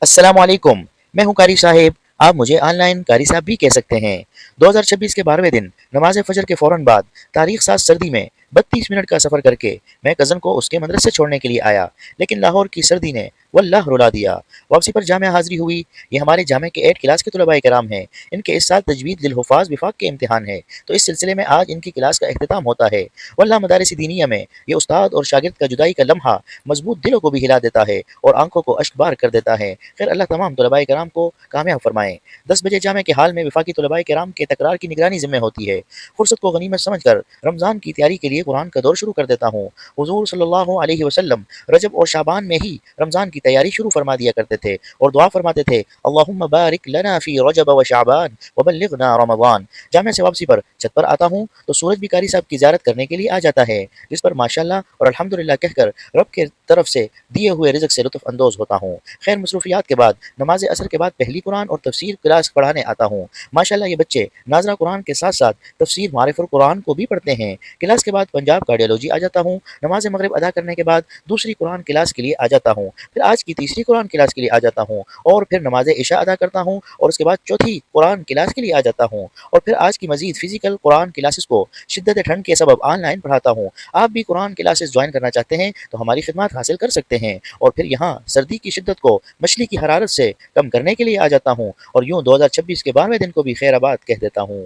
अस्सलाम वालेकुम। मैं हूँ कारी साहिब। आप मुझे ऑनलाइन कारी साहब भी कह सकते हैं। 2026 के 12वें दिन नमाज फजर के फौरन बाद तारीख साज सर्दी में 32 मिनट का सफ़र करके मैं कज़न को उसके मदरसे छोड़ने के लिए आया, लेकिन लाहौर की सर्दी ने वल्लाह रुला दिया। वापसी पर जामिया हाज़िरी हुई। ये हमारे जामे के 8 क्लास के तलबा कराम हैं। इनके इस साल तजवीद लिल हुफ़ाज़ विफ़ाक़ के इम्तिहान है, तो इस सिलसिले में आज इनकी क्लास का इख्तिताम होता है। वल्लाह मदारिस दीनिया में ये उस्ताद और शागिर्द का जुदाई का लम्हा मजबूत दिलों को भी हिला देता है और आंखों को अश्कबार कर देता है। खैर अल्लाह तमाम तलबाए कराम को कामयाब फरमाएँ। 10 बजे जामे के हाल में वफाकी तलबाए कराम के तकरार की निगरानी ज़िम्मे होती है। फुर्सत को गनीमत समझकर रमज़ान की तैयारी के लिए कुरान का दौर शुरू कर देता हूँ। हुज़ूर सल्लल्लाहु अलैहि वसल्लम रजब और शाबान में ही रमज़ान की तैयारी शुरू फरमा दिया करते थे और दुआ फरमाते थे, अल्लाहुम्मा बारिक लना फ़ी रजब व शाबान व बल्लिगना रमज़ान। जामे से वापसी पर छत पर आता हूँ तो सूरज भी कारी साहब की ज़ियारत करने के लिए आ जाता है, जिस पर माशाअल्लाह और अल्हम्दुलिल्लाह कहकर रब के तरफ से दिए हुए रिज़्क से लुत्फ़ अंदोज़ होता हूँ। खैर मसरूफ़ियात के बाद नमाज़ असर के बाद पहली कुरान और तफसीर क्लास पढ़ाने आता हूँ। माशाअल्लाह ये बच्चे नाज़रा कुरान के साथ साथ तफसीर मारिफुल कुरान को भी पढ़ते हैं। क्लास के बाद पंजाब कार्डियोलॉजी आ जाता हूँ। नमाज मगरिब अदा करने के बाद दूसरी कुरान क्लास के लिए आ जाता हूँ। फिर आज की तीसरी कुरान क्लास के लिए आ जाता हूँ और फिर नमाज इशा अदा करता हूँ और उसके बाद चौथी कुरान क्लास के लिए आ जाता हूँ और फिर आज की मजीद फिजिकल कुरान क्लासेस को शिद्दत ठंड के सबब ऑनलाइन पढ़ाता हूँ। आप भी कुरान क्लासेस ज्वाइन करना चाहते हैं तो हमारी खिदमत हासिल कर सकते हैं और फिर यहाँ सर्दी की शिद्दत को मछली की हरारत से कम करने के लिए आ जाता हूँ और यूँ 2026 के 12वें दिन को भी खैर आबाद कह देता हूँ।